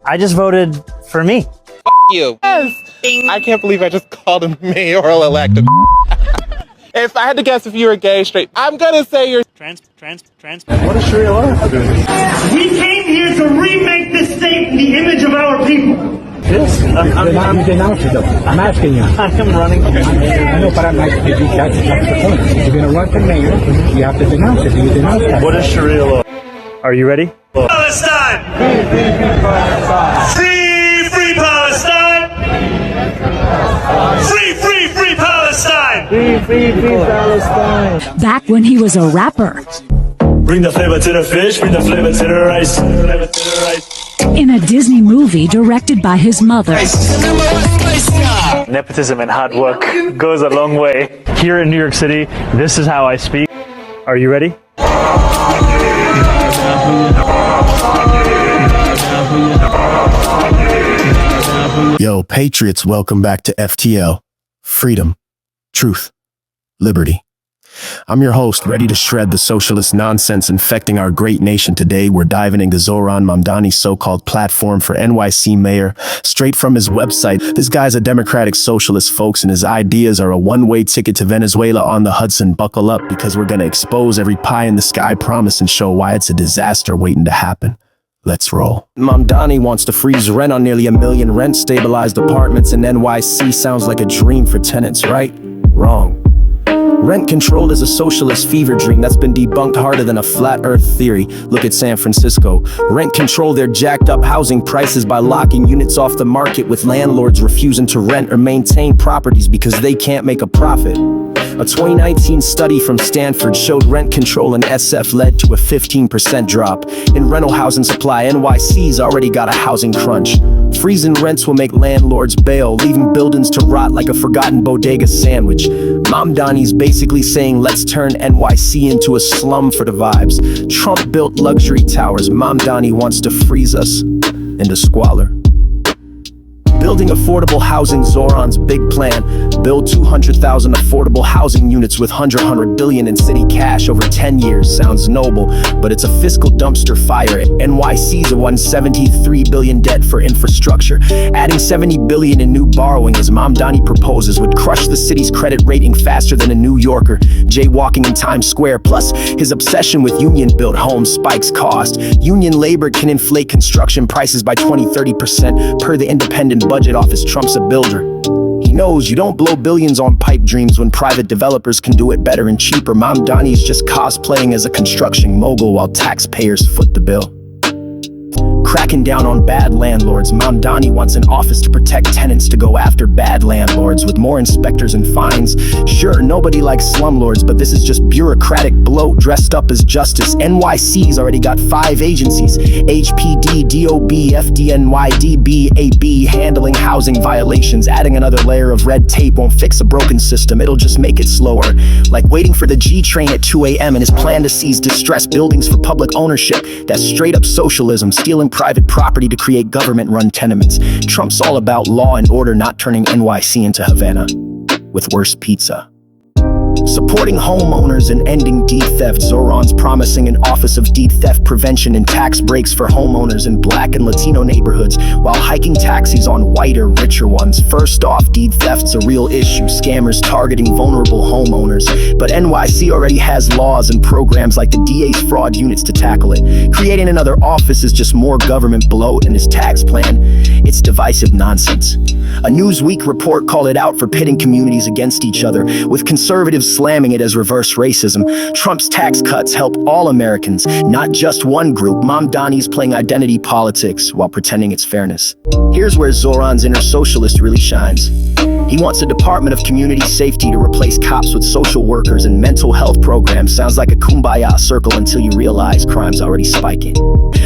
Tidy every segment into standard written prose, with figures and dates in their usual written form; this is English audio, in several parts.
I just voted for me. You. Yes. I can't believe I just called a mayoral elect. If I had to guess if you were gay, straight, I'm gonna say you're Trans. What is Sharia law have to do with it? We came here to remake this state in the image of our people. Yes. I'm denouncing them. I'm asking you. I'm running. I know, but I'm like, that's the point. If you're going to run for mayor, you have to denounce it. You denounce that. What is Sharia law? Are you ready? Palestine! Free, free Palestine! Free Palestine! Free Palestine. Back when he was a rapper. Bring the flavor to the fish, bring the flavor to the rice. Flavor to the rice. In a Disney movie directed by his mother. Nepotism and hard work goes a long way. Here in New York City, this is how I speak. Are you ready? Yo, patriots, welcome back to FTL. Freedom, truth, liberty. I'm your host, ready to shred the socialist nonsense infecting our great nation. Today, we're diving into Zohran Mamdani's so-called platform for NYC mayor. Straight from his website, this guy's a democratic socialist, folks, and his ideas are a one-way ticket to Venezuela on the Hudson. Buckle up, because we're gonna expose every pie-in-the-sky promise and show why it's a disaster waiting to happen. Let's roll. Mamdani wants to freeze rent on nearly 1 million rent-stabilized apartments in NYC. Sounds like a dream for tenants, right? Wrong. Rent control is a socialist fever dream that's been debunked harder than a flat earth theory. Look at San Francisco. Rent control their jacked up housing prices by locking units off the market, with landlords refusing to rent or maintain properties because they can't make a profit. A 2019 study from Stanford showed rent control in SF led to a 15% drop in rental housing supply. NYC's already got a housing crunch. Freezing rents will make landlords bail, leaving buildings to rot like a forgotten bodega sandwich. Mamdani's basically saying, let's turn NYC into a slum for the vibes. Trump built luxury towers. Mamdani wants to freeze us into squalor. Building affordable housing, Zohran's big plan. Build 200,000 affordable housing units with 100 billion in city cash over 10 years. Sounds noble, but it's a fiscal dumpster fire. NYC's a 173 billion debt for infrastructure. Adding 70 billion in new borrowing, as Mamdani proposes, would crush the city's credit rating faster than a New Yorker jaywalking in Times Square. Plus, his obsession with union-built homes spikes cost. Union labor can inflate construction prices by 20-30% per the Independent Budget Office. Trump's a builder. He knows you don't blow billions on pipe dreams when private developers can do it better and cheaper. Mamdani is just cosplaying as a construction mogul while taxpayers foot the bill. Cracking down on bad landlords. Mamdani wants an office to protect tenants to go after bad landlords with more inspectors and fines. Sure, nobody likes slumlords, but this is just bureaucratic bloat dressed up as justice. NYC's already got 5 agencies: HPD, DOB, FDNY, AB, handling housing violations. Adding another layer of red tape won't fix a broken system, it'll just make it slower. Like waiting for the G train at 2 a.m. and his plan to seize distressed buildings for public ownership. That's straight up socialism, stealing private property to create government-run tenements. Trump's all about law and order, not turning NYC into Havana with worse pizza. Supporting homeowners and ending deed theft. Zohran's promising an Office of Deed Theft Prevention and tax breaks for homeowners in Black and Latino neighborhoods, while hiking taxes on whiter, richer ones. First off, deed theft's a real issue, scammers targeting vulnerable homeowners. But NYC already has laws and programs like the DA's fraud units to tackle it. Creating another office is just more government bloat, and his tax plan, it's divisive nonsense. A Newsweek report called it out for pitting communities against each other, with conservatives slamming it as reverse racism. Trump's tax cuts help all Americans, not just one group. Mamdani's playing identity politics while pretending it's fairness. Here's where Zohran's inner socialist really shines. He wants a Department of Community Safety to replace cops with social workers and mental health programs. Sounds like a kumbaya circle until you realize crime's already spiking.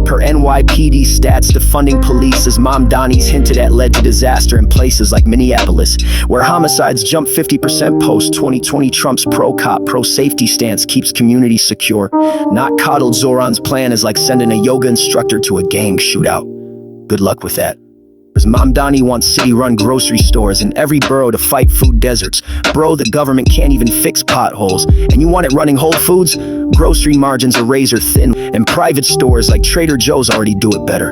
Per NYPD stats, defunding police, as Mamdani's hinted at, led to disaster in places like Minneapolis, where homicides jumped 50% post-2020. Trump's pro-cop, pro-safety stance keeps communities secure, not coddled. Zohran's plan is like sending a yoga instructor to a gang shootout. Good luck with that. Mamdani wants city-run grocery stores in every borough to fight food deserts. Bro, the government can't even fix potholes, and you want it running Whole Foods? Grocery margins are razor thin, and private stores like Trader Joe's already do it better.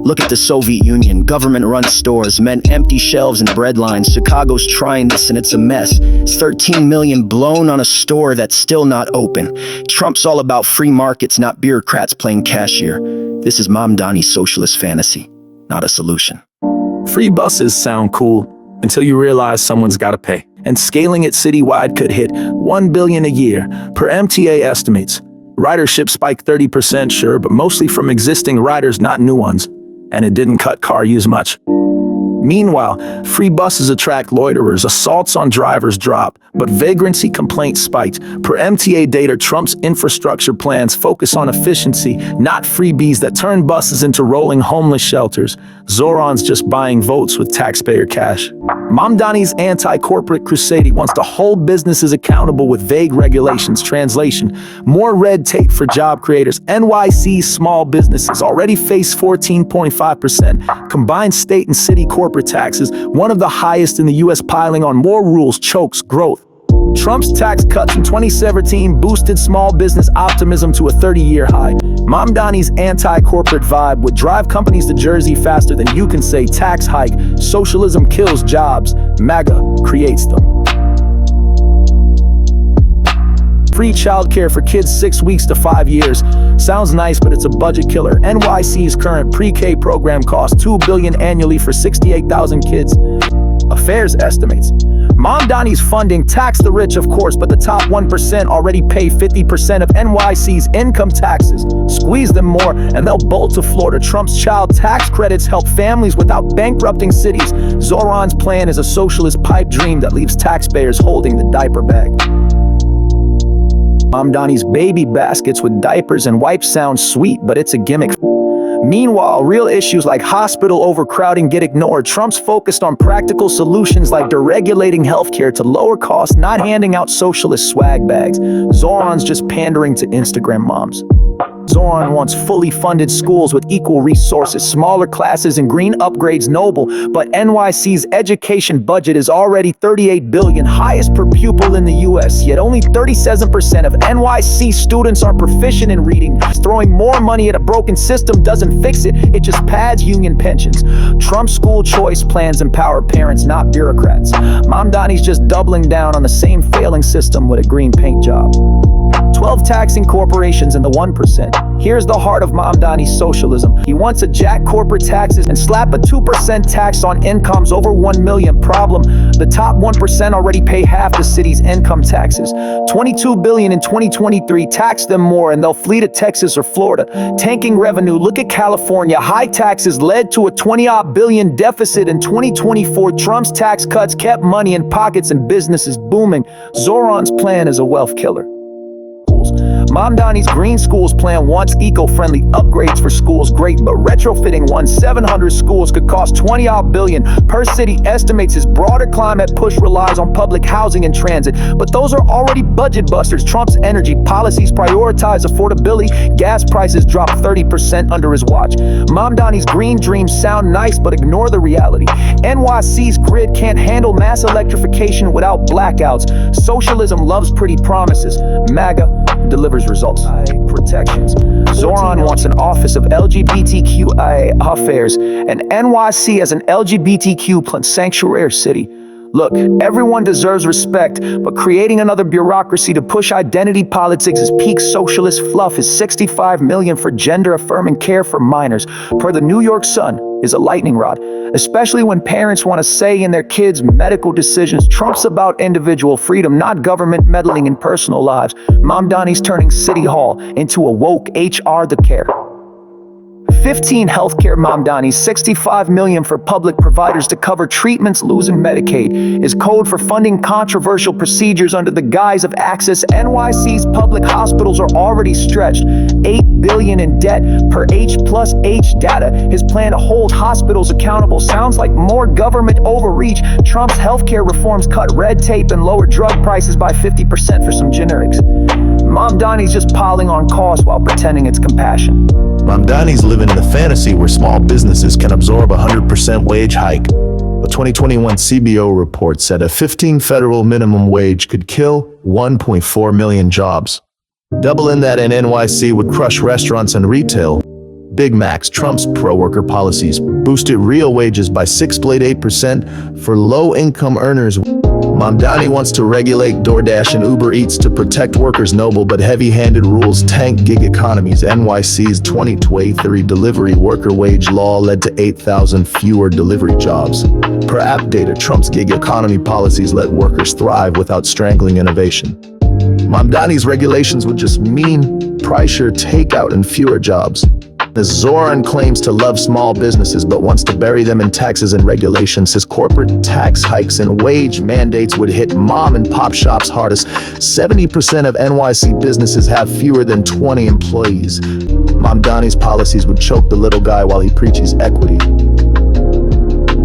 Look at the Soviet Union. Government-run stores meant empty shelves and bread lines. Chicago's trying this and it's a mess. It's 13 million blown on a store that's still not open. Trump's all about free markets, not bureaucrats playing cashier. This is Mamdani's socialist fantasy, not a solution. Free buses sound cool until you realize someone's got to pay. And scaling it citywide could hit $1 billion a year per MTA estimates. Ridership spiked 30%, sure, but mostly from existing riders, not new ones. And it didn't cut car use much. Meanwhile, free buses attract loiterers, assaults on drivers drop, but vagrancy complaints spiked. Per MTA data, Trump's infrastructure plans focus on efficiency, not freebies that turn buses into rolling homeless shelters. Zohran's just buying votes with taxpayer cash. Mamdani's anti-corporate crusade wants to hold businesses accountable with vague regulations. Translation: more red tape for job creators. NYC small businesses already face 14.5% combined state and city corporate taxes, one of the highest in the US. Piling on more rules chokes growth. Trump's tax cuts in 2017 boosted small business optimism to a 30-year high. Mamdani's anti-corporate vibe would drive companies to Jersey faster than you can say tax hike. Socialism kills jobs. Maga creates them. Free childcare for kids 6 weeks to 5 years. Sounds nice, but it's a budget killer. NYC's current pre-K program costs $2 billion annually for 68,000 kids. Affairs estimates. Mamdani's funding tax the rich, of course, but the top 1% already pay 50% of NYC's income taxes. Squeeze them more, and they'll bolt to Florida. Trump's child tax credits help families without bankrupting cities. Zohran's plan is a socialist pipe dream that leaves taxpayers holding the diaper bag. Mamdani's baby baskets with diapers and wipes sound sweet, but it's a gimmick. Meanwhile, real issues like hospital overcrowding get ignored. Trump's focused on practical solutions like deregulating healthcare to lower costs, not handing out socialist swag bags. Zohran's just pandering to Instagram moms. Zohran wants fully funded schools with equal resources, smaller classes, and green upgrades. Noble, but NYC's education budget is already $38 billion, highest per pupil in the US, yet only 37% of NYC students are proficient in reading. Throwing more money at a broken system doesn't fix it, it just pads union pensions. Trump's school choice plans empower parents, not bureaucrats. Mamdani's just doubling down on the same failing system with a green paint job. 12 taxing corporations and the 1%. Here's the heart of Mamdani's socialism. He wants to jack corporate taxes and slap a 2% tax on incomes over 1 million. Problem: the top 1% already pay half the city's income taxes. $22 billion in 2023. Tax them more and they'll flee to Texas or Florida. Tanking revenue. Look at California. High taxes led to a $20 billion deficit in 2024. Trump's tax cuts kept money in pockets and businesses booming. Zohran's plan is a wealth killer. Mamdani's Green Schools plan wants eco-friendly upgrades for schools, great, but retrofitting 700 schools could cost $20 billion per city. Estimates his broader climate push relies on public housing and transit, but those are already budget busters. Trump's energy policies prioritize affordability. Gas prices drop 30% under his watch. Mamdani's green dreams sound nice, but ignore the reality. NYC's grid can't handle mass electrification without blackouts. Socialism loves pretty promises. Maga delivers results. Protections. Zohran wants an office of LGBTQIA affairs, and NYC as an LGBTQ+ sanctuary city. Look, everyone deserves respect, but creating another bureaucracy to push identity politics is peak socialist fluff. Is $65 million for gender-affirming care for minors, per the New York Sun, is a lightning rod, especially when parents want a say in their kids' medical decisions. Trump's about individual freedom, not government meddling in personal lives. Mamdani's turning City Hall into a woke HR the care. 15 healthcare. Mamdani's $65 million for public providers to cover treatments losing Medicaid is code for funding controversial procedures under the guise of access. NYC's public hospitals are already stretched, $8 billion in debt per H+H data. His plan to hold hospitals accountable sounds like more government overreach. Trump's healthcare reforms cut red tape and lower drug prices by 50% for some generics. Mamdani's just piling on costs while pretending it's compassion. Mamdani's living in a fantasy where small businesses can absorb a 100% wage hike. A 2021 CBO report said a 15 federal minimum wage could kill 1.4 million jobs. Doubling that in NYC would crush restaurants and retail. Big Macs, Trump's pro-worker policies boosted real wages by 6.8% for low-income earners. Mamdani wants to regulate DoorDash and Uber Eats to protect workers. Noble but heavy-handed rules tank gig economies. NYC's 2023 delivery worker wage law led to 8,000 fewer delivery jobs. Per app data, Trump's gig economy policies let workers thrive without strangling innovation. Mamdani's regulations would just mean pricier takeout and fewer jobs. As Zohran claims to love small businesses but wants to bury them in taxes and regulations, his corporate tax hikes and wage mandates would hit mom and pop shops hardest. 70% of NYC businesses have fewer than 20 employees. Mamdani's policies would choke the little guy while he preaches equity.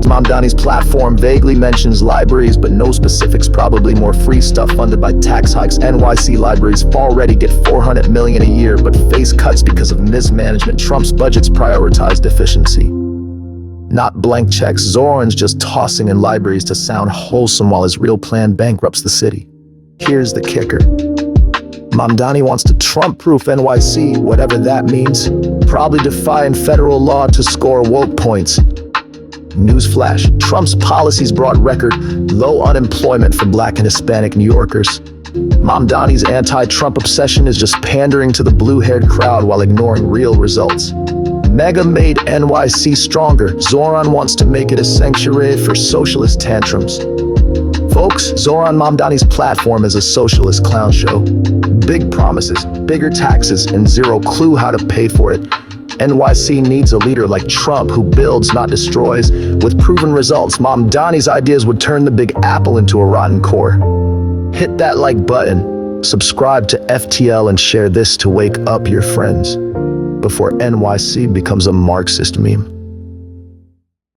Mamdani's platform vaguely mentions libraries, but no specifics, probably more free stuff funded by tax hikes. NYC libraries already get $400 million a year, but face cuts because of mismanagement. Trump's budgets prioritize efficiency, not blank checks. Zohran's just tossing in libraries to sound wholesome while his real plan bankrupts the city. Here's the kicker. Mamdani wants to Trump-proof NYC, whatever that means, probably defying federal law to score woke points. Newsflash, Trump's policies brought record low unemployment for Black and Hispanic New Yorkers. Mamdani's anti-Trump obsession is just pandering to the blue-haired crowd while ignoring real results. Maga made NYC stronger. Zohran wants to make it a sanctuary for socialist tantrums. Folks, Zohran Mamdani's platform is a socialist clown show. Big promises, bigger taxes, and zero clue how to pay for it. NYC needs a leader like Trump who builds, not destroys. With proven results, Mamdani's ideas would turn the Big Apple into a rotten core. Hit that like button, subscribe to FTL, and share this to wake up your friends before NYC becomes a Marxist meme.